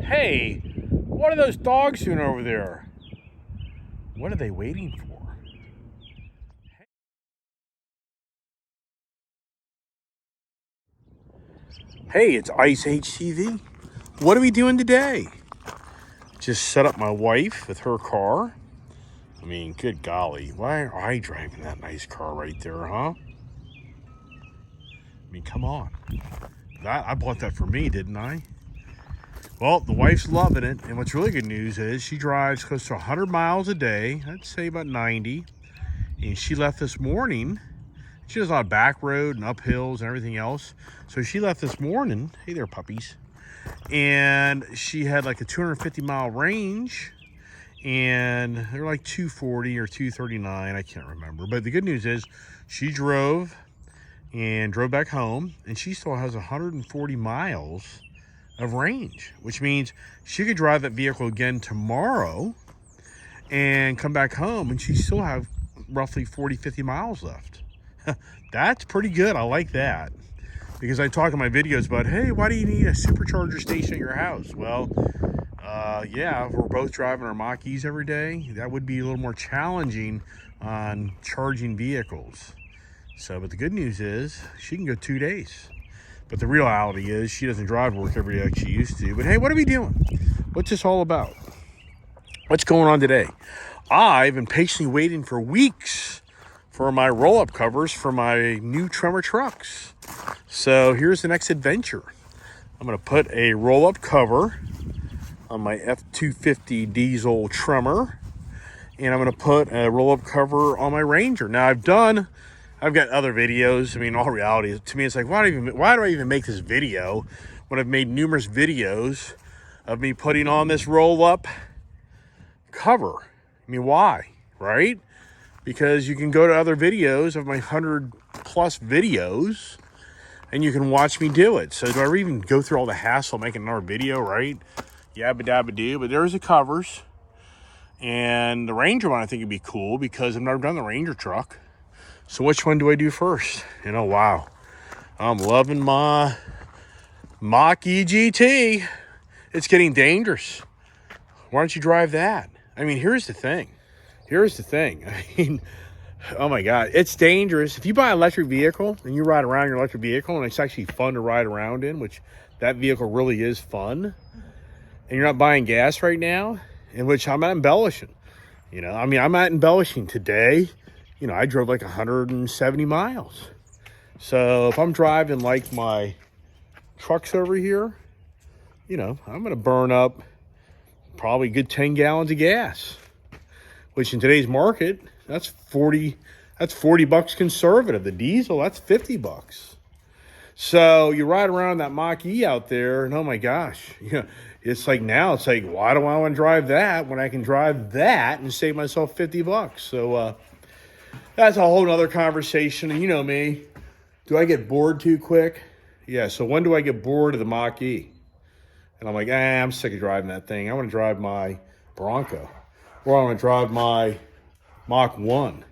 Hey, what are those dogs doing over there? What are they waiting for? Hey, it's Ice HTV. What are we doing today? Just set up my wife with her car. I mean, good golly, why are I driving that nice car right there, huh? I mean, come on. I bought that for me, didn't I? Well, the wife's loving it, and what's really good news is she drives close to 100 miles a day. I'd say about 90. And she left this morning. She does a lot of back road and uphills and everything else. So she left this morning. Hey there, puppies. And she had like a 250-mile range. And they're like 240 or 239. I can't remember. But the good news is she drove back home. And she still has 140 miles of range, which means she could drive that vehicle again tomorrow and come back home, and she still have roughly 50 miles left. That's pretty good. I like that, because I talk in my videos about, hey, why do you need a supercharger station at your house? Well, yeah, if we're both driving our Mach-E's every day, that would be a little more challenging on charging vehicles. So, but the good news is she can go 2 days. But the reality is she doesn't drive to work every day like she used to. But hey, what are we doing? What's this all about? What's going on today? I've been patiently waiting for weeks for my roll-up covers for my new Tremor trucks. So here's the next adventure. I'm going to put a roll-up cover on my F-250 diesel Tremor, and I'm going to put a roll-up cover on my Ranger. Now I've got other videos. I mean, all reality, to me, it's like, why do I even make this video when I've made numerous videos of me putting on this roll-up cover? I mean, why, right? Because you can go to other videos of my 100+ videos and you can watch me do it. So do I even go through all the hassle of making another video, right? Yabba dabba do. But there's the covers. And the Ranger one I think would be cool because I've never done the Ranger truck. So which one do I do first? Wow. I'm loving my Mach-E GT. It's getting dangerous. Why don't you drive that? I mean, here's the thing. I mean, oh my God, it's dangerous. If you buy an electric vehicle and you ride around your electric vehicle and it's actually fun to ride around in, which that vehicle really is fun, and you're not buying gas right now, in which I'm not embellishing. I'm not embellishing today. I drove like 170 miles. So if I'm driving like my trucks over here, I'm going to burn up probably a good 10 gallons of gas, which in today's market, that's 40 bucks conservative. The diesel, that's 50 bucks. So you ride around that Mach-E out there, and oh my gosh, it's like, why do I want to drive that when I can drive that and save myself 50 bucks? So that's a whole nother conversation. And you know me, do I get bored too quick? Yeah, so when do I get bored of the Mach-E? And I'm like, I'm sick of driving that thing. I want to drive my Bronco. Or I want to drive my Mach-1.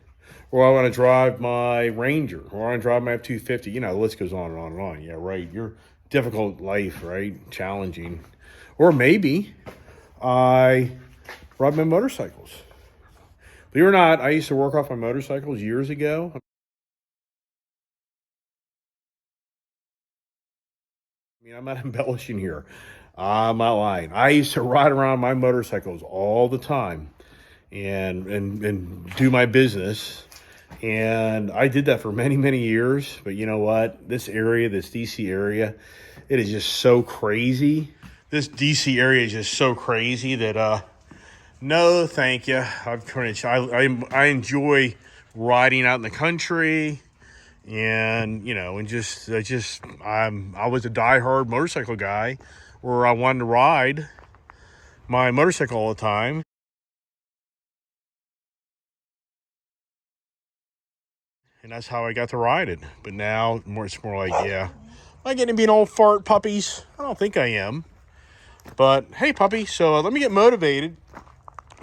Or I want to drive my Ranger. Or I want to drive my F-250. The list goes on and on and on. Yeah, right. Your difficult life, right? Challenging. Or maybe I ride my motorcycles. Believe it or not, I used to work off my motorcycles years ago. I mean, I'm not embellishing here. I'm not lying. I used to ride around my motorcycles all the time and do my business. And I did that for many, many years. But you know what? This DC area, it is just so crazy. This DC area is just so crazy that, no, thank you. I enjoy riding out in the country, and I was a diehard motorcycle guy, where I wanted to ride my motorcycle all the time. And that's how I got to ride it. But now it's more like, yeah, am I getting to be an old fart, puppies? I don't think I am. But hey, puppy, so let me get motivated.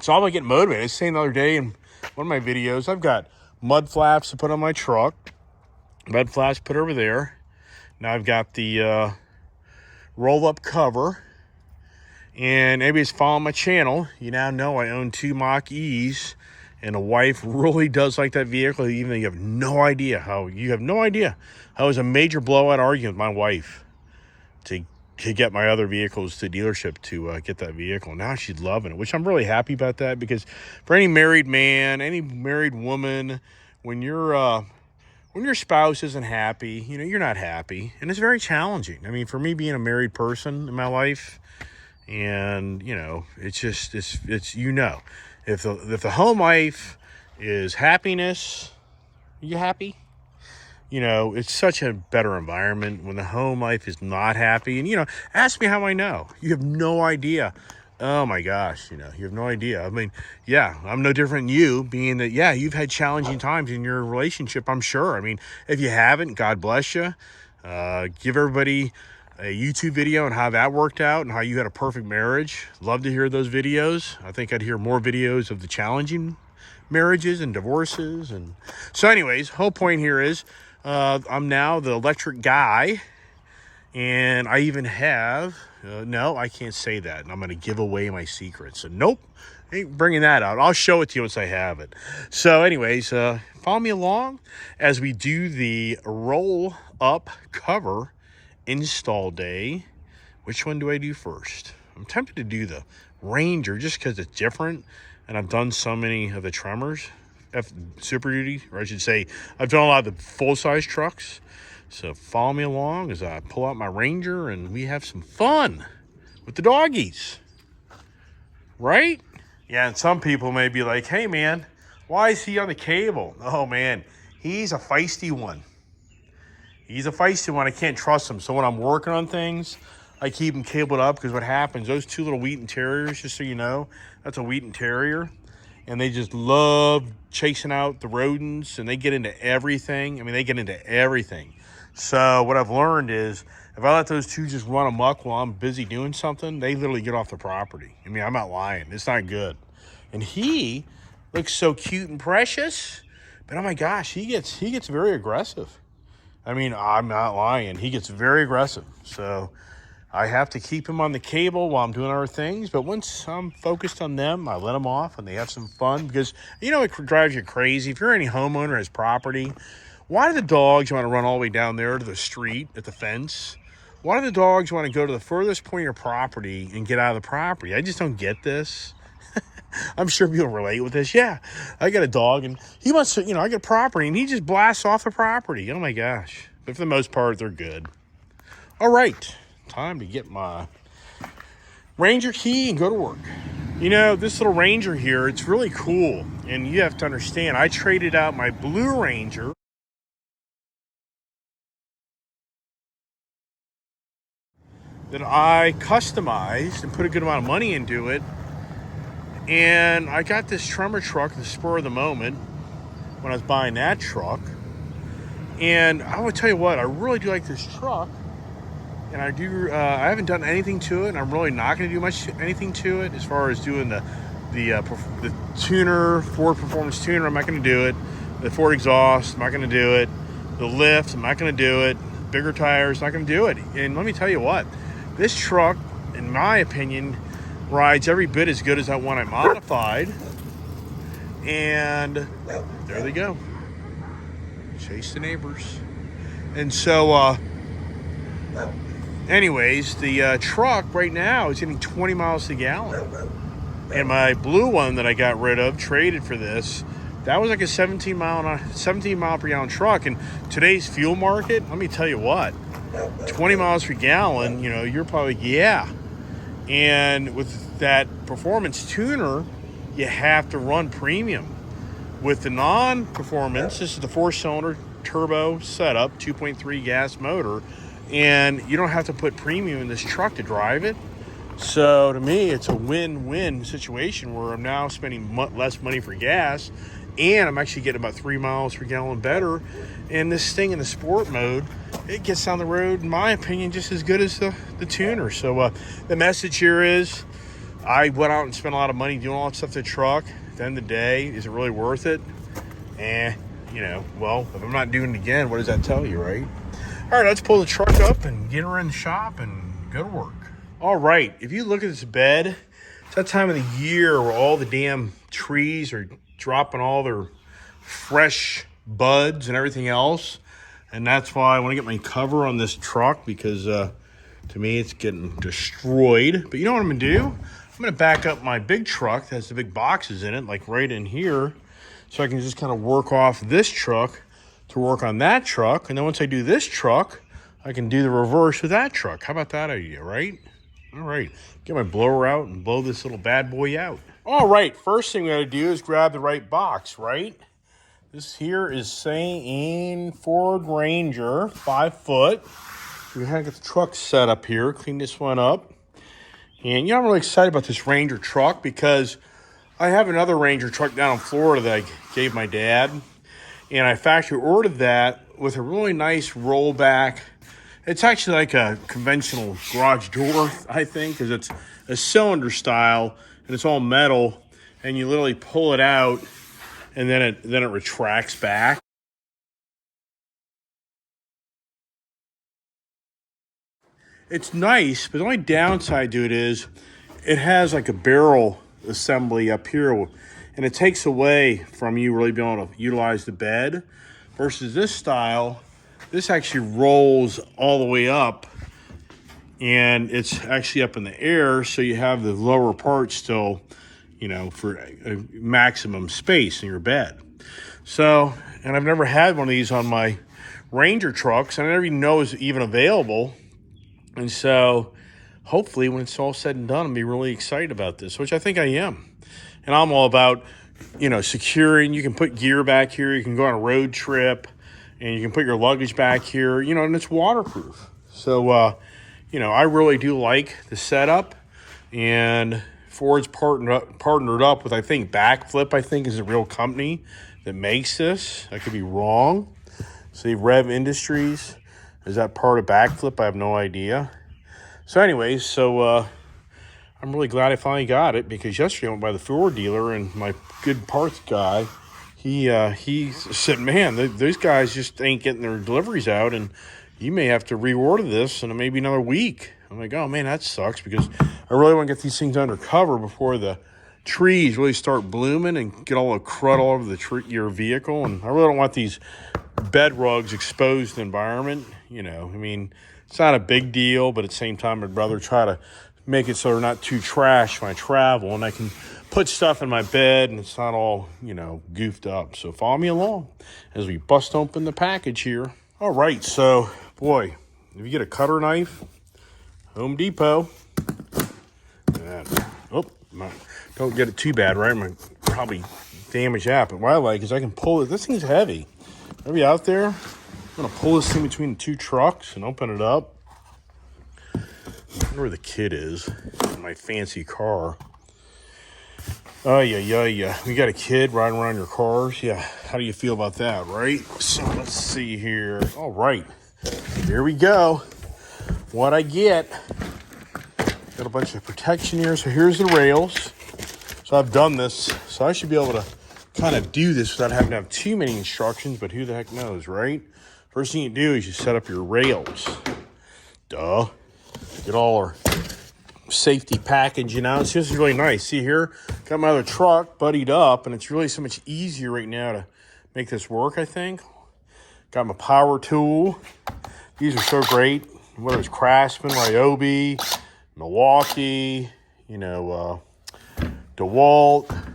So I'm going to get motivated. I was saying the other day in one of my videos, I've got mud flaps to put on my truck. Mud flaps put over there. Now I've got the roll-up cover. And anybody's following my channel, you now know I own 2 Mach-E's, and the wife really does like that vehicle, even though you have no idea how it was a major blowout argument with my wife to get my other vehicles to dealership to get that vehicle. Now she's loving it, which I'm really happy about that, because for any married man, any married woman, when your spouse isn't happy, you're not happy, and it's very challenging. I mean, for me, being a married person in my life, and it's just it's if the home life is happiness, you happy? It's such a better environment when the home life is not happy. And ask me how I know. You have no idea. Oh my gosh, you have no idea. I mean, yeah, I'm no different than you, being that, yeah, you've had challenging times in your relationship, I'm sure. I mean, if you haven't, God bless you. Give everybody a YouTube video on how that worked out and how you had a perfect marriage. Love to hear those videos. I think I'd hear more videos of the challenging marriages and divorces. And so anyways, whole point here is I'm now the electric guy, and I even have no, I can't say that, and I'm going to give away my secrets. So nope, ain't bringing that out. I'll show it to you once I have it. So anyways, follow me along as we do the roll up cover install day. Which one do I do first? I'm tempted to do the Ranger just because it's different, and I've done so many of the Tremors, Super Duty, or I should say I've done a lot of the full-size trucks. So follow me along as I pull out my Ranger and we have some fun with the doggies, right? Yeah, and some people may be like, hey man, why is he on the cable? Oh man, he's a feisty one. He's a feisty one. I can't trust him. So when I'm working on things, I keep him cabled up, because what happens, those 2 little Wheaton Terriers, just so you know, that's a Wheaton Terrier. And they just love chasing out the rodents, and they get into everything. I mean, they get into everything. So what I've learned is if I let those 2 just run amok while I'm busy doing something, they literally get off the property. I mean, I'm not lying. It's not good. And he looks so cute and precious, but oh my gosh, he gets very aggressive. I mean, I'm not lying. He gets very aggressive. So I have to keep him on the cable while I'm doing other things. But once I'm focused on them, I let them off and they have some fun, because it drives you crazy. If you're any homeowner has property, why do the dogs want to run all the way down there to the street at the fence? Why do the dogs want to go to the furthest point of your property and get out of the property? I just don't get this. I'm sure people relate with this. Yeah, I got a dog and he wants to, I got property and he just blasts off the property. Oh my gosh. But for the most part, they're good. All right, time to get my Ranger key and go to work. This little Ranger here, it's really cool. And you have to understand, I traded out my blue Ranger that I customized and put a good amount of money into it. And I got this Tremor truck, the spur of the moment, when I was buying that truck. And I would tell you what, I really do like this truck. And I haven't done anything to it, and I'm really not going to do anything to it as far as doing the tuner, Ford Performance tuner. I'm not going to do it. The Ford exhaust, I'm not going to do it. The lift, I'm not going to do it. Bigger tires, not going to do it. And let me tell you what, this truck, in my opinion, rides every bit as good as that one I modified. And there they go. Chase the neighbors. And so, anyways, the truck right now is getting 20 miles to the gallon. And my blue one that I got rid of, traded for this, that was like a 17 mile per gallon truck. And today's fuel market, let me tell you what, 20 miles per gallon, you're probably, yeah. And with that performance tuner, you have to run premium. With the non-performance, this is the 4-cylinder turbo setup, 2.3 gas motor, and you don't have to put premium in this truck to drive it. So to me, it's a win-win situation where I'm now spending less money for gas, and I'm actually getting about 3 miles per gallon better. And this thing in the sport mode, it gets down the road, in my opinion, just as good as the tuner. So the message here is, I went out and spent a lot of money doing all that stuff to the truck. At the end of the day, is it really worth it? Well, if I'm not doing it again, what does that tell you, right? All right, let's pull the truck up and get her in the shop and go to work. All right, if you look at this bed, it's that time of the year where all the damn trees are dropping all their fresh buds and everything else. And that's why I want to get my cover on this truck because to me it's getting destroyed. But you know what I'm going to do? I'm going to back up my big truck that has the big boxes in it, like right in here. So I can just kind of work off this truck to work on that truck. And then once I do this truck, I can do the reverse with that truck. How about that idea, right? All right, get my blower out and blow this little bad boy out. All right, first thing we gotta do is grab the right box, right? This here is saying Ford Ranger, 5 foot. So we gotta get the truck set up here, clean this one up. And you know, I'm really excited about this Ranger truck because I have another Ranger truck down in Florida that I gave my dad. And I factory ordered that with a really nice rollback. It's actually like a conventional garage door, I think, because it's a cylinder style and it's all metal, and you literally pull it out, and then it retracts back. It's nice, but the only downside to it is it has like a barrel assembly up here, and it takes away from you really being able to utilize the bed. Versus this style, this actually rolls all the way up, and it's actually up in the air, so you have the lower part still, you know, for a maximum space in your bed. So, and I've never had one of these on my Ranger trucks, and I never even know it's even available. And so, hopefully, when it's all said and done, I'll be really excited about this, which I think I am. And I'm all about, you know, securing. You can put gear back here. You can go on a road trip, and you can put your luggage back here, you know, and it's waterproof. So, you know, I really do like the setup, and Ford's partnered up with, I think, Backflip, I think, is a real company that makes this. I could be wrong. See, Rev Industries, is that part of Backflip? I have no idea. So anyways, I'm really glad I finally got it, because yesterday I went by the Ford dealer, and my good parts guy, he said, man, those guys just ain't getting their deliveries out, and you may have to reorder this in maybe another week. I'm like, oh man, that sucks, because I really want to get these things under cover before the trees really start blooming and get all the crud all over your vehicle. And I really don't want these bed rugs exposed to the environment. You know, I mean, it's not a big deal, but at the same time, I'd rather try to make it so they're not too trash when I travel, and I can put stuff in my bed and it's not all, you know, goofed up. So follow me along as we bust open the package here. All right, so boy, if you get a cutter knife, Home Depot. Don't get it too bad, right? I'm gonna probably damage that. But what I like is I can pull it. This thing's heavy. Are we out there? I'm gonna pull this thing between the two trucks and open it up. I wonder where the kid is in my fancy car. Oh, yeah. We got a kid riding around your cars. Yeah, how do you feel about that, right? So let's see here. All right, here we go. What I get. Got a bunch of protection here. So here's the rails. So I've done this. So I should be able to kind of do this without having to have too many instructions, but who the heck knows, right? First thing you do is you set up your rails. Duh. Get all our safety package, you know. So this is really nice. See here, got my other truck buddied up, and it's really so much easier right now to make this work, I think. Got my power tool. These are so great. Whether it's Craftsman, Ryobi, Milwaukee, you know, DeWalt,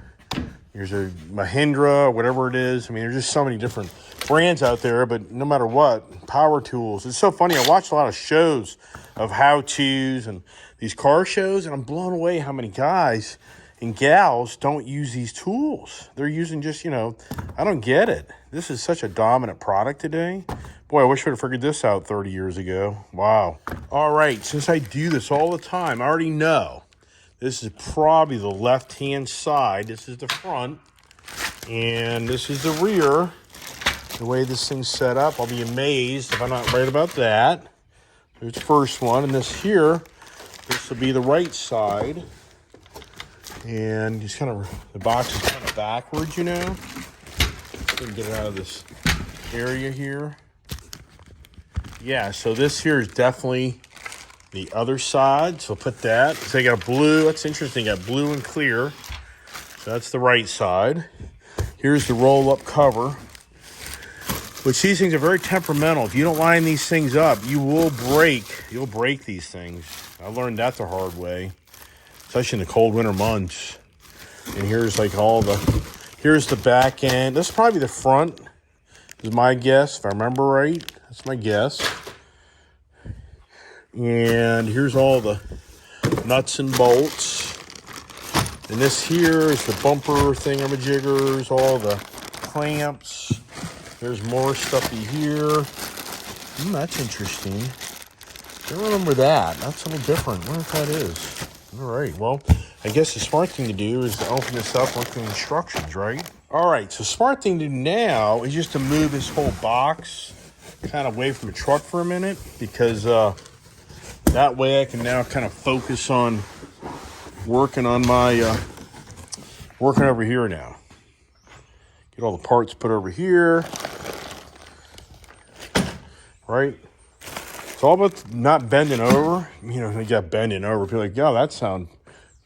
here's a Mahindra, whatever it is. I mean, there's just so many different brands out there, but no matter what, power tools. It's so funny. I watch a lot of shows of how-tos and these car shows, and I'm blown away how many guys and gals don't use these tools. They're using just, you know, I don't get it. This is such a dominant product today. Boy, I wish I would have figured this out 30 years ago. Wow. All right, since I do this all the time, I already know this is probably the left-hand side. This is the front, and this is the rear. The way this thing's set up, I'll be amazed if I'm not right about that. There's the first one, and this here, this will be the right side. And just kind of, the box is kind of backwards, you know. Get it out of this area here. Yeah, so this here is definitely the other side. So put that. So they got blue. That's interesting. Got blue and clear. So that's the right side. Here's the roll-up cover. Which these things are very temperamental. If you don't line these things up, you will break. You'll break these things. I learned that the hard way, especially in the cold winter months. And here's like here's the back end. This is probably the front, is my guess, if I remember right. That's my guess. And here's all the nuts and bolts. And this here is the bumper thingamajiggers, all the clamps. There's more stuffy here. That's interesting. I don't remember that. That's a little different. I wonder if that is. All right, well, I guess the smart thing to do is to open this up and look at the instructions, right? All right, so smart thing to do now is just to move this whole box kind of away from the truck for a minute, because that way I can now kind of focus on working on my, working over here now. Get all the parts put over here, right? It's all about not bending over. You know, you got bending over. People are like, oh, that sounds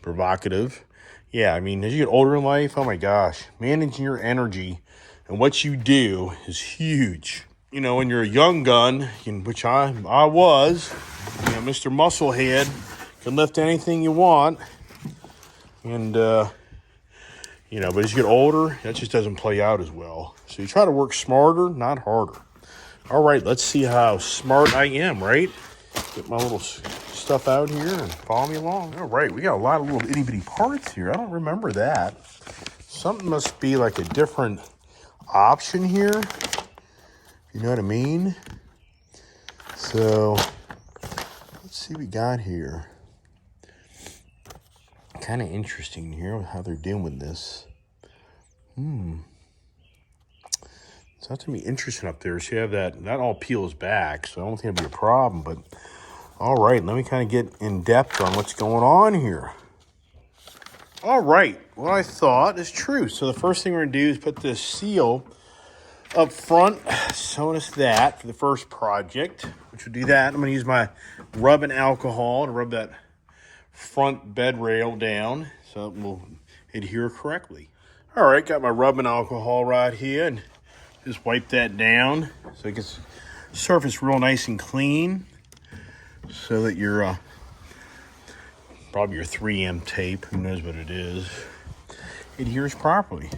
provocative. Yeah, I mean, as you get older in life, oh my gosh, managing your energy and what you do is huge. You know, when you're a young gun, which I was, you know, Mr. Musclehead, can lift anything you want. And, you know, but as you get older, that just doesn't play out as well. So you try to work smarter, not harder. All right, let's see how smart I am, right? Get my little stuff out here and follow me along. All right, we got a lot of little itty-bitty parts here. I don't remember that. Something must be like a different option here. You know what I mean? So, let's see what we got here. Kind of interesting here how they're doing this. So that's going to be interesting up there. So you have that all peels back, so I don't think it'll be a problem. But, all right, let me kind of get in depth on what's going on here. All right, what I thought is true. So the first thing we're going to do is put this seal up front. So notice that for the first project, which will do that. I'm going to use my rubbing alcohol to rub that front bed rail down so it will adhere correctly. All right, got my rubbing alcohol right here, and just wipe that down so it gets surface real nice and clean, so that your probably your 3M tape, who knows what it is, adheres properly.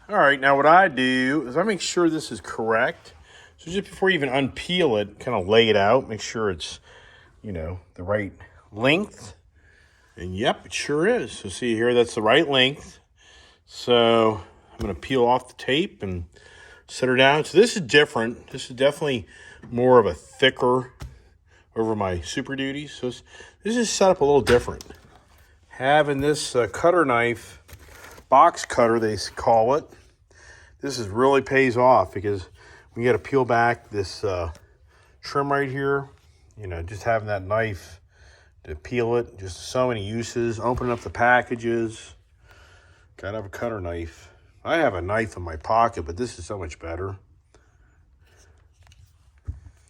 All right, now what I do is I make sure this is correct. So just before you even unpeel it, kind of lay it out, make sure it's, you know, the right length. And yep, it sure is. So see here, that's the right length. So I'm going to peel off the tape and set her down. So this is different. This is definitely more of a thicker over my Super Duty. So this is set up a little different. Having this cutter knife, box cutter they call it, this is really pays off, because when you got to peel back this trim right here, you know, just having that knife to peel it, just so many uses. Opening up the packages, gotta have a cutter knife. I have a knife in my pocket, but this is so much better.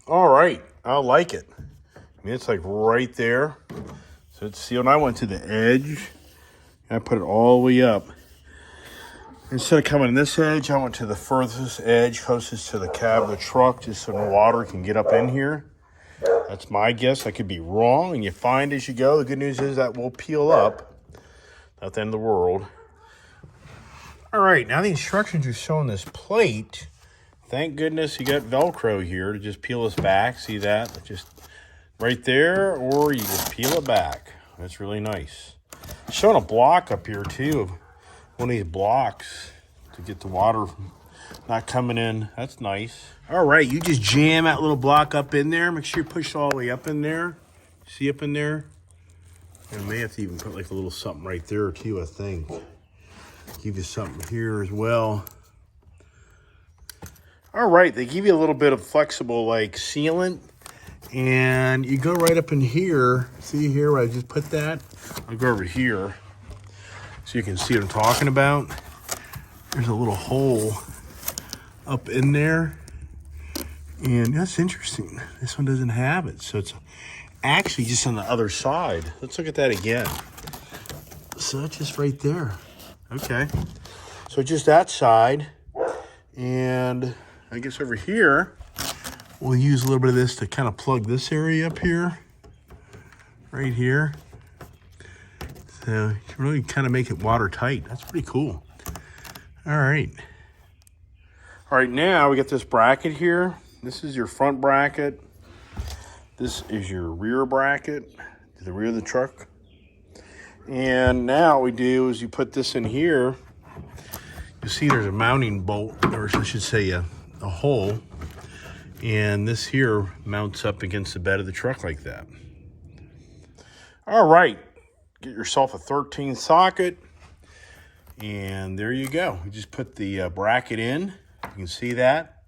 All right, I like it. I mean, it's like right there. So it's sealed. I went to the edge, and I put it all the way up. Instead of coming to this edge, I went to the furthest edge, closest to the cab of the truck, just so the water can get up in here. That's my guess. I could be wrong, and you find as you go. The good news is that will peel up. Not the end of the world. All right, now the instructions are showing this plate. Thank goodness you got Velcro here to just peel this back. See that? Just right there, or you just peel it back. That's really nice. Showing a block up here, too, of one of these blocks to get the water not coming in. That's nice. All right, you just jam that little block up in there. Make sure you push it all the way up in there. See up in there? And may have to even put like a little something right there too, I think. Give you something here as well. All right, they give you a little bit of flexible like sealant. And you go right up in here. See here where I just put that? I'll go over here so you can see what I'm talking about. There's a little hole up in there. And that's interesting. This one doesn't have it. So it's actually just on the other side. Let's look at that again. So it's just right there. Okay. So just that side. And I guess over here, we'll use a little bit of this to kind of plug this area up here. Right here. So you can really kind of make it watertight. That's pretty cool. All right. All right, now we got this bracket here. This is your front bracket. This is your rear bracket to the rear of the truck. And now what we do is you put this in here. You see there's a mounting bolt, or I should say a hole. And this here mounts up against the bed of the truck like that. All right, get yourself a 13 socket. And there you go. You just put the bracket in. You can see that.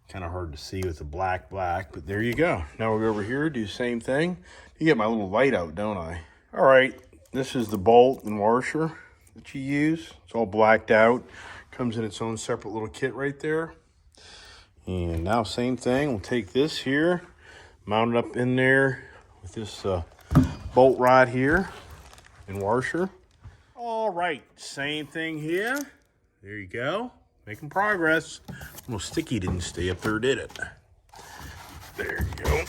Kind of hard to see with the black, but there you go. Now we'll go over here, do the same thing. You get my little light out, don't I? All right, this is the bolt and washer that you use. It's all blacked out. Comes in its own separate little kit right there. And now same thing, we'll take this here, mount it up in there with this bolt rod here and washer. All right, same thing here. There you go, making progress. A little sticky didn't stay up there, did it? There you go.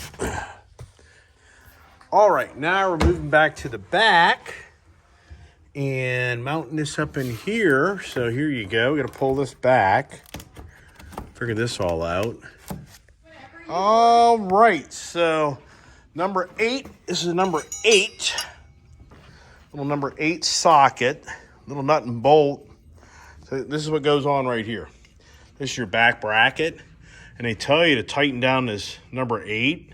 All right, now we're moving back to the back and mounting this up in here. So here you go, we gotta pull this back. Figure this all out. All right, so number 8, this is number 8. Little number 8 socket, little nut and bolt. So this is what goes on right here. This is your back bracket. And they tell you to tighten down this number 8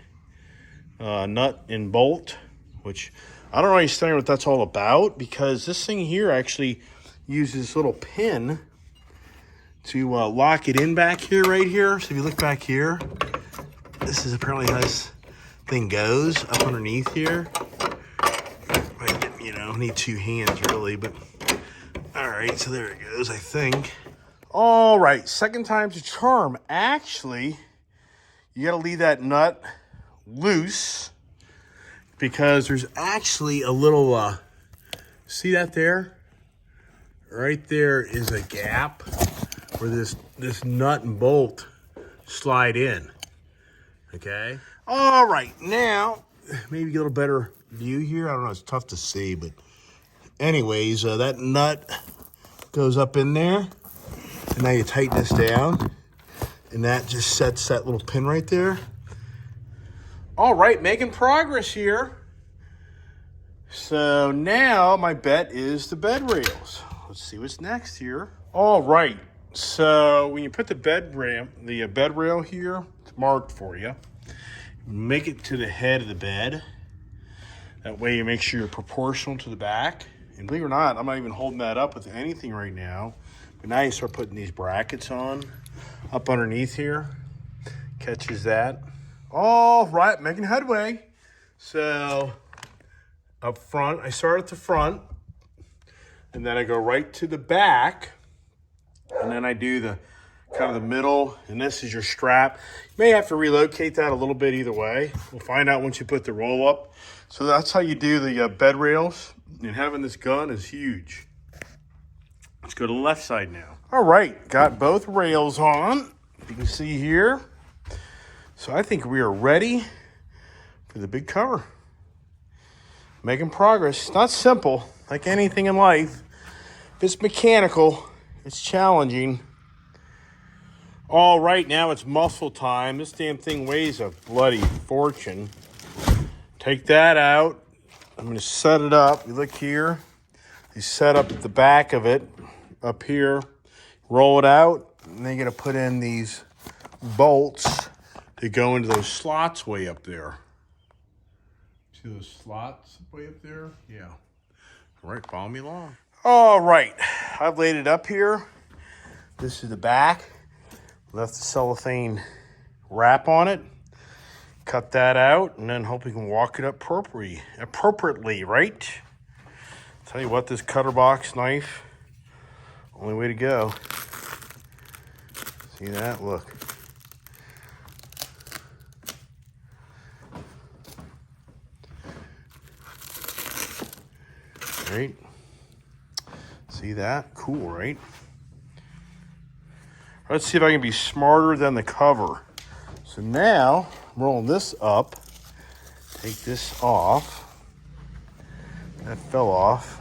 nut and bolt, which I don't understand what that's all about, because this thing here actually uses this little pin to lock it in back here, right here. So if you look back here, this is apparently how this thing goes up underneath here. You know, need 2 hands really, but all right, so there it goes, I think. All right, second time's a charm. Actually, you gotta leave that nut loose because there's actually a little, see that there? Right there is a gap where this nut and bolt slide in, okay? All right, now, maybe get a little better view here. I don't know, it's tough to see, but anyways, that nut goes up in there, and now you tighten this down, and that just sets that little pin right there. All right, making progress here. So now my bet is the bed rails. Let's see what's next here. All right, so when you put the bed rail here, it's marked for you. Make it to the head of the bed. That way you make sure you're proportional to the back. And believe it or not, I'm not even holding that up with anything right now. But now you start putting these brackets on up underneath here. Catches that. All right, making headway. So up front, I start at the front. And then I go right to the back. And then I do the kind of the middle. And this is your strap. You may have to relocate that a little bit either way. We'll find out once you put the roll up. So that's how you do the bed rails. And having this gun is huge. Let's go to the left side now. All right, got both rails on. You can see here. So I think we are ready for the big cover. Making progress. It's not simple, like anything in life. If it's mechanical, it's challenging. All right, now it's muscle time. This damn thing weighs a bloody fortune. Take that out. I'm going to set it up. You look here. You set up the back of it up here. Roll it out. And then you're going to put in these bolts to go into those slots way up there. See those slots way up there? Yeah. All right, follow me along. All right, I've laid it up here. This is the back. Left the cellophane wrap on it. Cut that out, and then hope we can walk it up appropriately, right? Tell you what, this cutter box knife, only way to go. See that? Look. right? See that? Cool, right? Let's see if I can be smarter than the cover. So now, I'm rolling this up. Take this off. That fell off.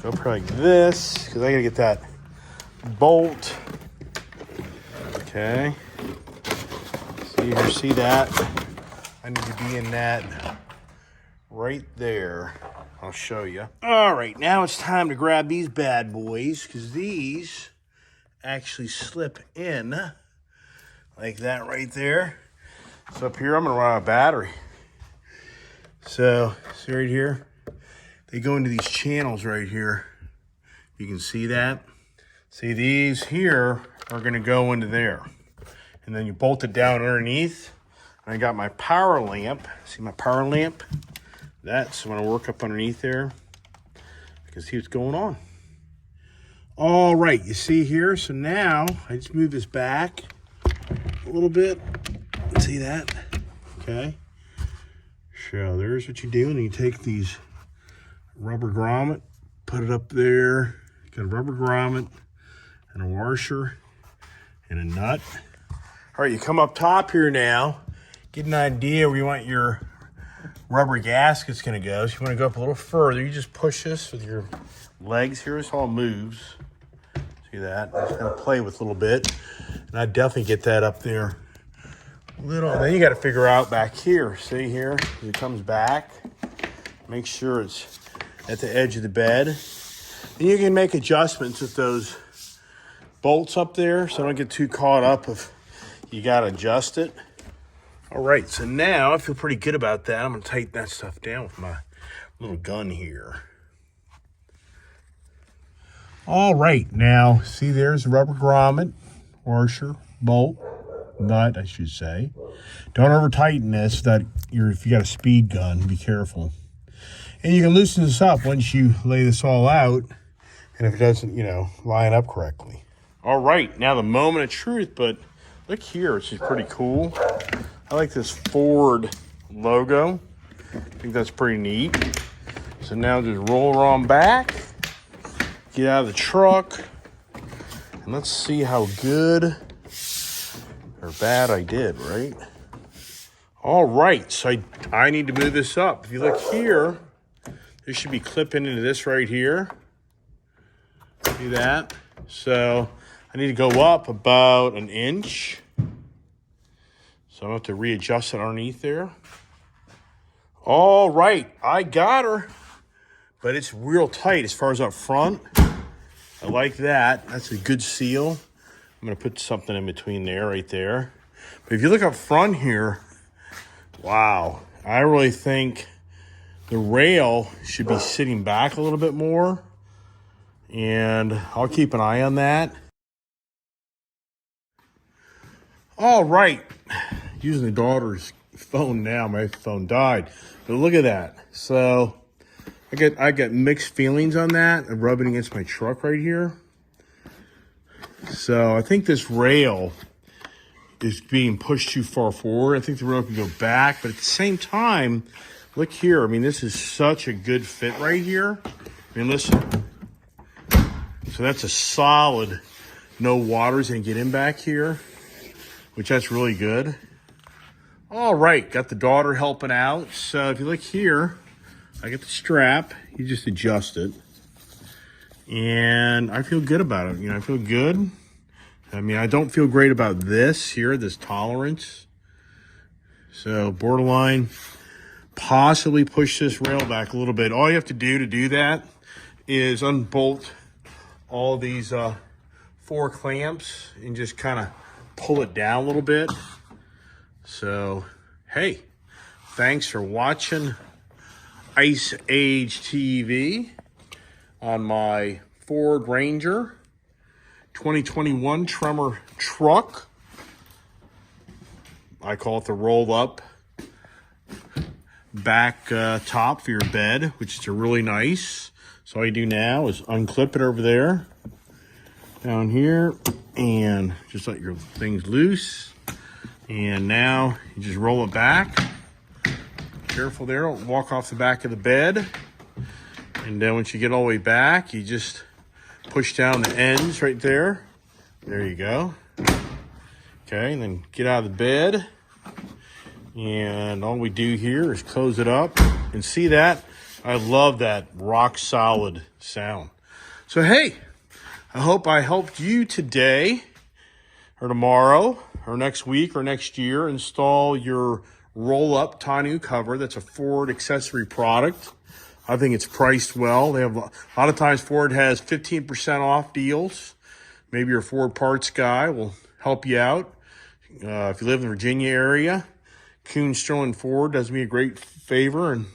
Go probably like this, because I gotta get that bolt. Okay. See that? I need to be in that right there. I'll show you. All right, now it's time to grab these bad boys, because these actually slip in like that right there. So up here, I'm gonna run out of battery. So, see right here? They go into these channels right here. You can see that. See, these here are gonna go into there. And then you bolt it down underneath. And I got my power lamp. See my power lamp? That's when I work up underneath there. I can see what's going on. All right, you see here? So now, I just move this back a little bit. See that? Okay. So there's what you do. And you take these rubber grommet, put it up there. You got a rubber grommet and a washer and a nut. All right, you come up top here now, get an idea where you want your rubber gasket's gonna go. So you wanna go up a little further. You just push this with your legs here. This all moves. See that? I'm just gonna play with a little bit. And I definitely get that up there. Little, then you gotta figure out back here. See here, as it comes back, make sure it's at the edge of the bed. And you can make adjustments with those bolts up there, so don't get too caught up if you gotta adjust it. All right, so now I feel pretty good about that. I'm gonna tighten that stuff down with my little gun here. All right, now see there's the rubber grommet, washer, bolt, nut, I should say. Don't over tighten this. If you got a speed gun, be careful. And you can loosen this up once you lay this all out, and if it doesn't, line up correctly. All right, now the moment of truth, but look here, it's just pretty cool. I like this Ford logo. I think that's pretty neat. So now just roll her on back, get out of the truck, and let's see how good or bad I did, right? All right, so I need to move this up. If you look here, this should be clipping into this right here. See that? So I need to go up about an inch. So I have to readjust it underneath there. All right, I got her, but it's real tight as far as up front. I like that. That's a good seal. I'm gonna put something in between there, right there. But if you look up front here, wow, I really think the rail should be sitting back a little bit more. And I'll keep an eye on that. All right, using the daughter's phone now. My phone died, but look at that. So I got mixed feelings on that. I'm rubbing against my truck right here. So I think this rail is being pushed too far forward. I think the rail can go back, but at the same time, look here. I mean, this is such a good fit right here. I mean, listen. So that's a solid, no water's gonna get in back here, which that's really good. All right, got the daughter helping out. So if you look here, I get the strap, you just adjust it. And I feel good about it. I feel good. I mean, I don't feel great about this here, this tolerance. So borderline, possibly push this rail back a little bit. All you have to do that is unbolt all these 4 clamps and just kind of pull it down a little bit. So, hey, thanks for watching Ice Age TV on my Ford Ranger 2021 Tremor truck. I call it the roll-up back top for your bed, which is really nice. So all you do now is unclip it over there, down here, and just let your things loose. And now you just roll it back. Careful there, don't walk off the back of the bed. And then once you get all the way back, you just push down the ends right there. There you go. Okay, and then get out of the bed. And all we do here is close it up. And see that? I love that rock solid sound. So hey, I hope I helped you today or tomorrow or next week or next year install your roll-up tonneau cover. That's a Ford accessory product. I think it's priced well. They have a lot of times Ford has 15% off deals. Maybe your Ford parts guy will help you out. If you live in the Virginia area, Kuhn Sterling Ford does me a great favor, and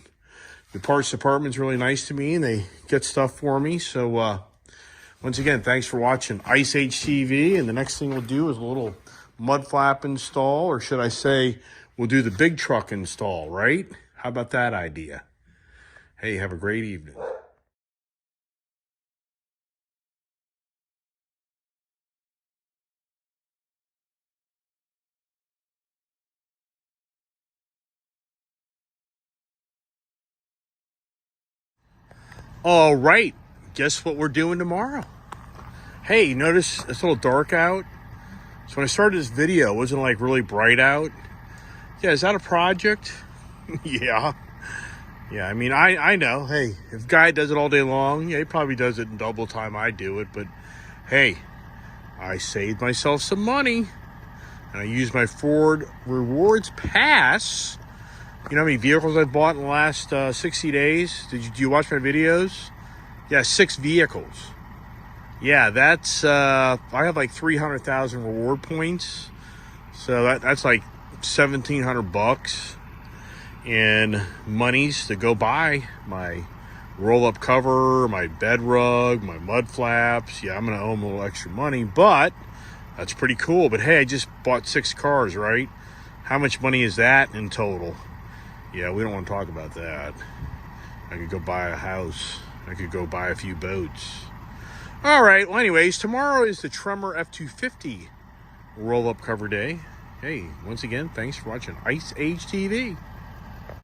the parts department's really nice to me, and they get stuff for me. So once again, thanks for watching Ice Age TV, and the next thing we'll do is a little mud flap install, or should I say we'll do the big truck install, right? How about that idea? Hey, have a great evening. All right, guess what we're doing tomorrow? Hey, you notice it's a little dark out? So when I started this video, it wasn't like really bright out. Yeah, is that a project? Yeah. Yeah, I mean, I know. Hey, if a guy does it all day long, yeah, he probably does it in double time I do it. But hey, I saved myself some money. And I used my Ford Rewards Pass. You know how many vehicles I've bought in the last 60 days? Do you watch my videos? Yeah, 6 vehicles. Yeah, that's, I have like 300,000 reward points. So that's like $1,700 in monies to go buy my roll-up cover, my bed rug, my mud flaps. Yeah, I'm going to owe them a little extra money, but that's pretty cool. But hey, I just bought 6 cars, right? How much money is that in total? Yeah, we don't want to talk about that. I could go buy a house. I could go buy a few boats. All right, well, anyways, tomorrow is the Tremor F250 roll-up cover day. Hey, once again, thanks for watching Ice Age TV.